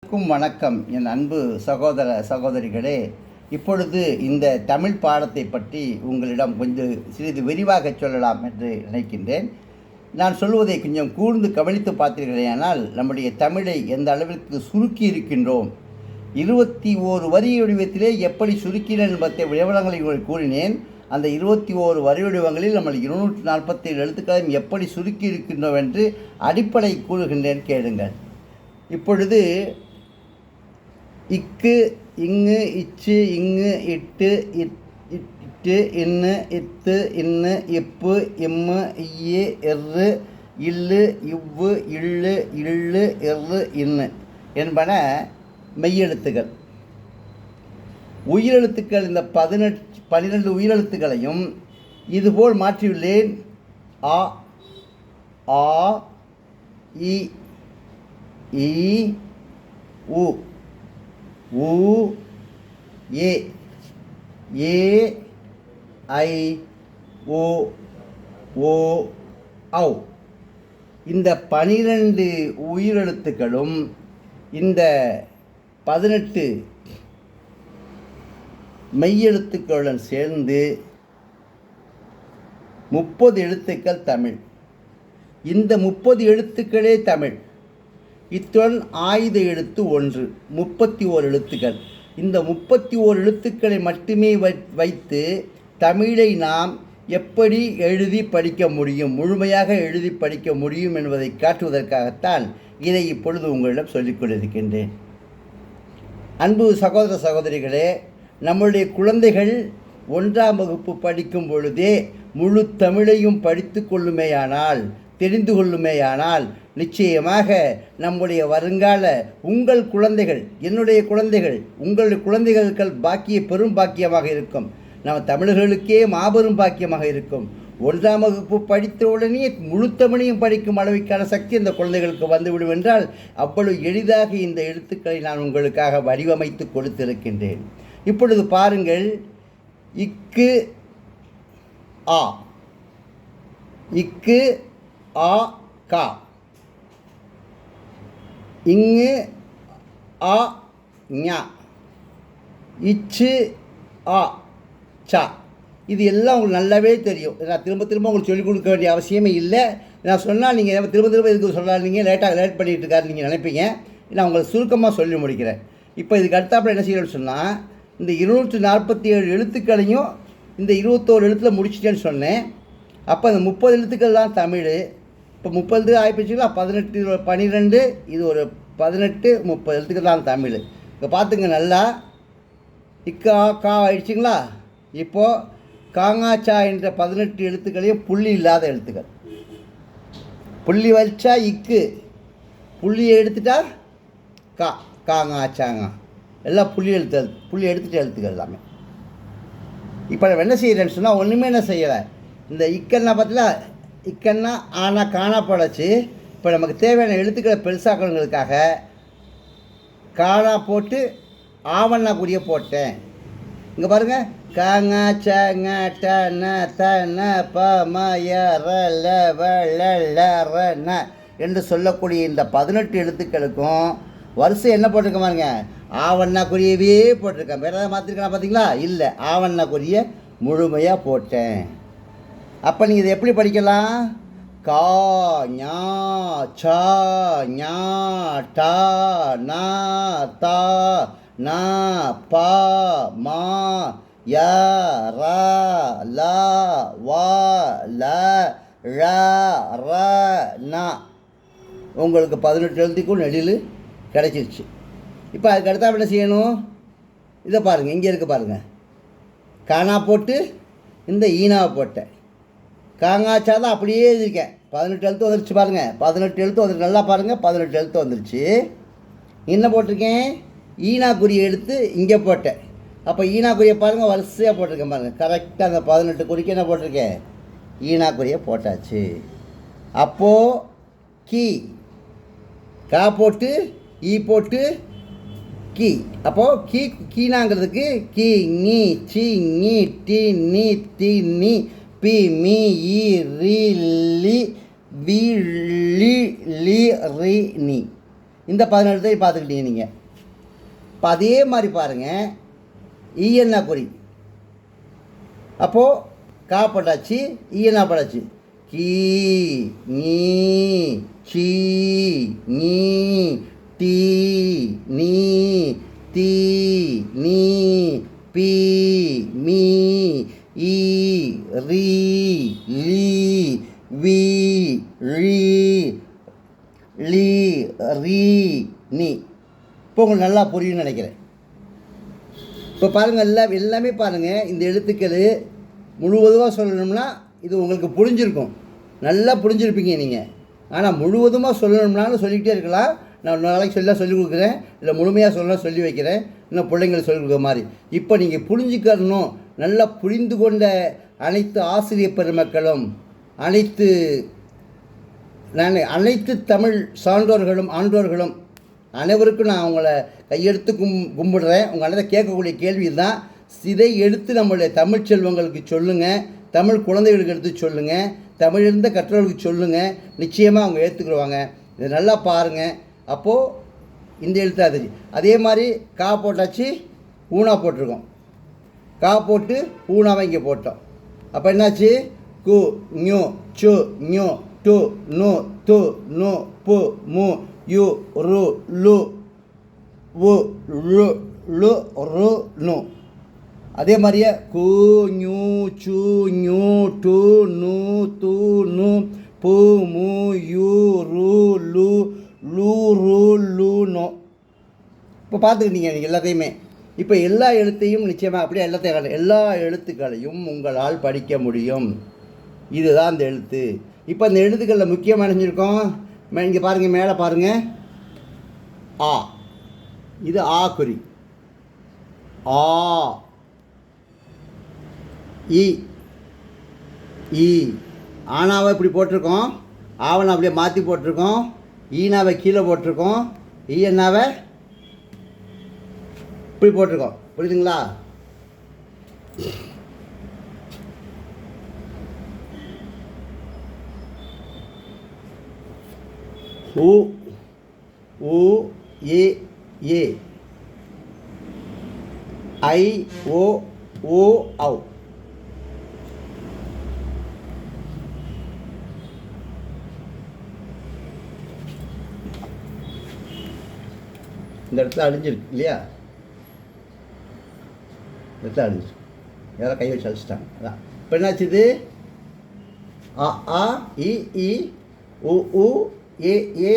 அனைவருக்கும் வணக்கம். என் அன்பு சகோதர சகோதரிகளே, இப்பொழுது இந்த தமிழ் பாடத்தை பற்றி உங்களிடம் கொஞ்சம் சிறிது விரிவாக சொல்லலாம் என்று நினைக்கின்றேன். நான் சொல்வதை கொஞ்சம் கூர்ந்து கவனித்து பார்த்தீர்களேயானால் நம்முடைய தமிழை எந்த அளவிற்கு சுருக்கி இருக்கின்றோம். 21 வரி வடிவத்திலே எப்படி சுருக்கினேன் என்பதை விவரங்களை கூறினேன். அந்த 21 வரி வடிவங்களில் நம்ம 247 எழுத்துக்களையும் எப்படி சுருக்கி இருக்கின்றோம் என்று அடிப்படை கூறுகின்றேன், கேளுங்கள். இப்பொழுது இக்கு, இங்கு, இச்சு, இங்கு, இட்டு, இட்டு, இன்னு, இத்து, இன்னு, இப்பு, இம்மு, இய்யு, எர்ரு, இல்லு, இவ்வு, இல்லு, இல்லு, எர்ரு, இன்னு என்பன மெய்யெழுத்துக்கள். உயிரெழுத்துக்கள் இந்த 12 உயிரெழுத்துக்களையும் இதுபோல் மாற்றியுள்ளேன். ஆ, ஆ, இ, ஈ, உ, ஊ, ஏ, ஏ, ஐ, ஓ, ஓ, ஔ. இந்த 12 உயிரெழுத்துக்களும் இந்த 18 மெய்யெழுத்துக்களுடன் சேர்ந்து 30 எழுத்துக்கள் தமிழ். இந்த 30 எழுத்துக்களே தமிழ். இத்துடன் ஆயுத எழுத்து 1, 31 எழுத்துக்கள். இந்த 31 எழுத்துக்களை மட்டுமே வைத்து தமிழை நாம் எப்படி எழுதி படிக்க முடியும், முழுமையாக எழுதி படிக்க முடியும் என்பதை காட்டுவதற்காகத்தான் இதை இப்பொழுது உங்களிடம் சொல்லிக் கொண்டிருக்கின்றேன். அன்பு சகோதர சகோதரிகளே, நம்முடைய குழந்தைகள் 1ஆம் வகுப்பு படிக்கும் பொழுதே முழு தமிழையும் படித்து கொள்ளுமேயானால், தெரிந்து கொள்ளுமேயானால், நிச்சயமாக நம்முடைய வருங்கால உங்கள் குழந்தைகள், என்னுடைய குழந்தைகள், உங்களுடைய குழந்தைகள் பெரும் பாக்கியமாக இருக்கும். நம்ம தமிழர்களுக்கே மாபெரும் பாக்கியமாக இருக்கும். 1ஆம் வகுப்பு படித்த உடனே முழு தமிழையும் படிக்கும் அளவுக்கான சக்தி அந்த குழந்தைகளுக்கு வந்துவிடும் என்றால், அவ்வளவு எளிதாக இந்த எழுத்துக்களை நான் உங்களுக்காக வடிவமைத்து கொடுத்திருக்கின்றேன். இப்பொழுது பாருங்கள். இக்கு, ஆ, இக்கு, ஆ, கா, இங்கு, ஆ, ஞா, இச்சு, ஆ, சா. இது எல்லாம் உங்களுக்கு நல்லாவே தெரியும். நான் திரும்ப உங்களுக்கு சொல்லிக் கொடுக்க வேண்டிய அவசியமே இல்லை. நான் சொன்னால் நீங்கள் திரும்ப இதுக்கு சொல்லலாம், நீங்கள் லேட் பண்ணிகிட்டு இருக்காரு நீங்கள் நினைப்பீங்க. நான் உங்களுக்கு சுருக்கமாக சொல்லி முடிக்கிறேன். இப்போ இதுக்கு அடுத்தாப்புல என்ன செய்யணும்னு சொன்னால், இந்த 247 எழுத்துக்களையும் இந்த 21 எழுத்தில் முடிச்சிட்டேன்னு சொன்னேன். அப்போ அந்த 30 எழுத்துக்கள் தான் தமிழ். இப்போ 30 ஆகிப்போச்சுங்களா? 18, 12, இது ஒரு 18, 30 எழுத்துக்கள் தான் தமிழ். இப்போ பார்த்துங்க நல்லா. இக்கா, கா ஆயிடுச்சுங்களா? இப்போது காங்காச்சா என்ற 18 எழுத்துக்களையும் புள்ளி இல்லாத எழுத்துக்கள். புள்ளி வச்சா இக்கு, புள்ளியை எடுத்துட்டா கா, காங்காச்சாங்க, எல்லாம் புள்ளி எடுத்துகிட்ட எழுத்துக்கள் எல்லாமே. இப்போ நான் என்ன செய்கிறேன்னு சொன்னால், ஒன்றுமே என்ன செய்யலை. இந்த இக்கன்னா பார்த்தீங்களா, இக்கன்னா ஆனா காணா போடச்சு. இப்போ நமக்கு தேவையான எழுத்துக்களை பெருசாக்கணுங்கிறதுக்காக காணா போட்டு ஆவண்ணா குறிய போட்டேன். இங்கே பாருங்கள். காங்க, சங்க, ட, ந, த, ந, ப, ம, ய, ர, ல, வ, ல, ல, ர, ந என்று சொல்லக்கூடிய இந்த 18 எழுத்துக்களுக்கும் வரிசை என்ன போட்டிருக்க பாருங்க, ஆவண்ணா குறியவே போட்டிருக்கேன். வேறு ஏதாவது மாற்றிருக்கேன் பார்த்தீங்களா? இல்லை, ஆவண்ணா குறிய முழுமையாக போட்டேன். அப்போ நீங்கள் இதை எப்படி படிக்கலாம்? கா, ஞா, சா, ஞா, டா, நா, தா, நா, பா, மா, ய, ரா, லா, வா, ல, ழ, ர, நா. உங்களுக்கு 18 எழுத்துக்கும் நெடில் கிடச்சிருச்சு. இப்போ அதுக்கு அடுத்தா என்ன செய்யணும்? இதை பாருங்கள், இங்கே இருக்குது பாருங்கள். காணா போட்டு இந்த ஈனாவை போட்டேன். காங்காச்சா தான் அப்படியே எழுதியிருக்கேன். 18 எழுத்து வந்துருச்சு பாருங்கள். 18 எழுத்து வந்துருக்கு. நல்லா பாருங்கள், 18 எழுத்து வந்துருச்சு. என்ன போட்டிருக்கேன்? ஈனா குறியை எடுத்து இங்கே போட்டேன். அப்போ ஈனா குறியை பாருங்கள், வரிசையாக போட்டிருக்கேன் பாருங்கள். கரெக்டாக அந்த 18 குறிக்கு என்ன போட்டிருக்கேன்? ஈனா குறியை போட்டாச்சு. அப்போது கீ, கா போட்டு ஈ போட்டு கீ. அப்போது கீனாங்கிறதுக்கு கீ, நீ, சி, நீ, டி, நீ, தி, நீ, பி, மீ, ஈ, ரி, லி, வி, லி, லி, ரி, நீ. இந்த 17 எழுத்தையும் பார்த்துக்கிட்டீங்க நீங்கள். இப்போ அதே மாதிரி பாருங்கள், ஈயன்னா குறி. அப்போது கா போட்டாச்சு, ஈயனா போட்டாச்சு. கீ நீ சீ நீ டீ நீ தீ நீ பி மீ ஈ ரீ லீ வி ழீ லீ ரீ நீ. இப்போ உங்களுக்கு நல்லா புரியும்னு நினைக்கிறேன். இப்போ பாருங்கள், எல்லாமே பாருங்கள், இந்த எழுத்துக்கள் முழுவதுமாக சொல்லணும்னா இது உங்களுக்கு புரிஞ்சிருக்கும், நல்லா புரிஞ்சிருப்பீங்க நீங்கள். ஆனால் முழுவதுமாக சொல்லணும்னாலும் சொல்லிக்கிட்டே இருக்கலாம். நான் நாளைக்கு சொல்லிக் கொடுக்குறேன், இல்லை முழுமையாக சொல்லலாம் சொல்லி வைக்கிறேன், இன்னும் பிள்ளைங்களை சொல்லிக் கொடுக்குற மாதிரி. இப்போ நீங்கள் புரிஞ்சுக்கணும், நல்லா புரிந்து கொண்ட அனைத்து ஆசிரியர் பெருமக்களும், அனைத்து தமிழ் சான்றோர்களும் ஆன்றோர்களும் அனைவருக்கும் நான் அவங்கள கையெடுத்து கும்பிடுறேன். உங்கள் அனைத்தை கேட்கக்கூடிய கேள்வி தான், இதை எடுத்து நம்மளுடைய தமிழ் செல்வங்களுக்கு சொல்லுங்கள், தமிழ் குழந்தைகளுக்கு எடுத்து சொல்லுங்கள், தமிழிருந்த கற்றவர்களுக்கு சொல்லுங்கள். நிச்சயமாக அவங்க ஏற்றுக்குருவாங்க. இதை நல்லா பாருங்கள். அப்போது இந்த எழுத்தாதிரி அதே மாதிரி கா போட்டாச்சு, ஊனா போட்டிருக்கோம். கா போட்டு ஊனாவை இங்கே போட்டோம். அப்போ என்னாச்சு? கு ஞு சு ஞு டு நு து நு பு மு யு ரு லு உ ழு ழு ரு நு. அதே மாதிரியே கு ஞு சு ஞு டு நு து நு பு மு யு ரு லு லு ரு லு நோ. இப்போ பார்த்துக்கிட்டீங்க நீங்கள் எல்லாத்தையுமே. இப்போ எல்லா எழுத்தையும் நிச்சயமாக அப்படியே எல்லா எழுத்துக்களையும் உங்களால் படிக்க முடியும். இதுதான் இந்த எழுத்து. இப்போ இந்த எழுத்துக்களில் முக்கியமாக அணிஞ்சிருக்கோம். இங்கே பாருங்கள், மேலே பாருங்கள், ஆ. இது ஆ குறி. ஆ இ ஈ. ஆனாவை இப்படி போட்டிருக்கோம், ஆவனை அப்படியே மாற்றி போட்டிருக்கோம், ஈனாவை கீழே போட்டிருக்கோம், ஈயன்னாவை இப்படி போட்டிருக்கோம். புரியுதுங்களா? உ உ ஏ ஏ ஐ ஓ ஓ ஔ. இந்த இடத்துல அழிஞ்சிருக்கு இல்லையா? இந்த இடத்துல அழிஞ்சிருக்கு, யாரோ கை வச்சு அழிச்சிட்டாங்க. அதான் இப்போ என்னாச்சு? இது அ ஆ இ இ உ உ ஏ ஏ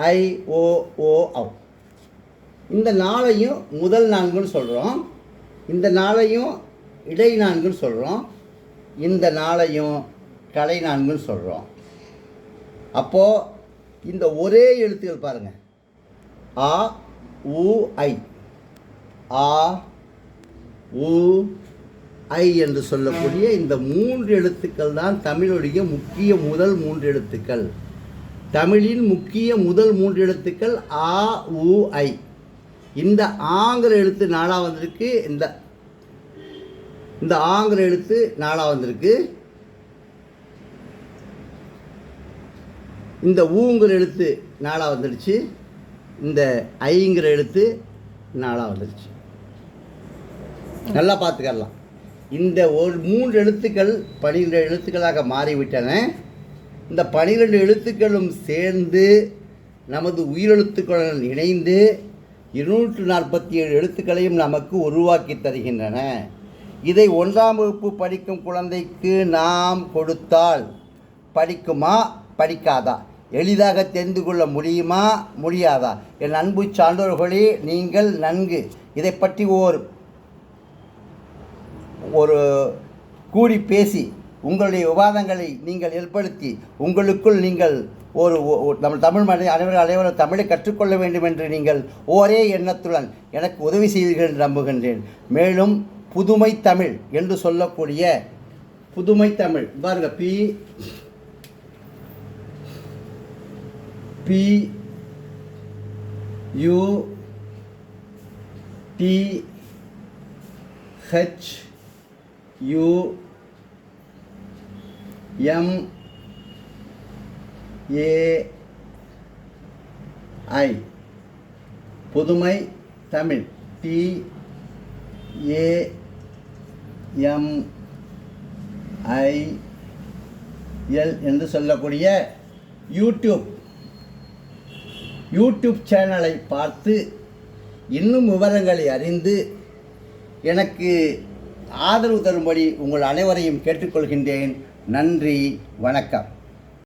ஐ ஓ ஓ ஔ. இந்த நாளையும் முதல் நான்குன்னு சொல்கிறோம், இந்த நாளையும் இடை நான்குன்னு சொல்கிறோம், இந்த நாளையும் கடை நான்குன்னு சொல்கிறோம். அப்போது இந்த ஒரே எழுத்துக்கள் பாருங்கள், ஆ உ ஐ, ஆ உ ஐ என்று சொல்லக்கூடிய இந்த 3 எழுத்துக்கள் தான் தமிழுடைய முக்கிய முதல் 3 எழுத்துக்கள். தமிழின் முக்கிய முதல் 3 எழுத்துக்கள் ஆ உ ஐ. இந்த ஆங்கிற எழுத்து 4ஆ வந்திருக்கு, இந்த ஆங்கிற எழுத்து 4ஆ வந்திருக்கு, இந்த ஊங்கிற எழுத்து 4ஆ வந்துடுச்சு, இந்த ஐங்கிற எழுத்து 4ஆ வந்துடுச்சு. நல்லா பார்த்துக்கலாம். இந்த ஒரு 3 எழுத்துக்கள் 12 எழுத்துக்களாக மாறிவிட்டன. இந்த 12 எழுத்துக்களும் சேர்ந்து நமது உயிரெழுத்துக்களுடன் இணைந்து 247 எழுத்துக்களையும் நமக்கு உருவாக்கி தருகின்றன. இதை 1ஆம் வகுப்பு படிக்கும் குழந்தைக்கு நாம் கொடுத்தால் படிக்குமா படிக்காதா, எளிதாக தெரிந்து கொள்ள முடியுமா முடியாதா? என் அன்பு சான்றோர்களே, நீங்கள் நன்கு இதை பற்றி ஒரு கூடி பேசி உங்களுடைய விவாதங்களை நீங்கள் ஏற்படுத்தி உங்களுக்குள் நீங்கள் நம்ம தமிழ் அனைவரும் தமிழை கற்றுக்கொள்ள வேண்டும் என்று நீங்கள் ஒரே எண்ணத்துடன் எனக்கு உதவி செய்வீர்கள் என்று நம்புகின்றேன். மேலும் புதுமை தமிழ் என்று சொல்லக்கூடிய புதுமை தமிழ் பாருங்க, P P U T H U M A I Puthumai Tamil TAMIL என்று சொல்லக்கூடிய யூடியூப் சேனலை பார்த்து இன்னும் விவரங்களை அறிந்து எனக்கு ஆதரவு தரும்படி உங்கள் அனைவரையும் கேட்டுக்கொள்கின்றேன். நன்றி, வணக்கம்.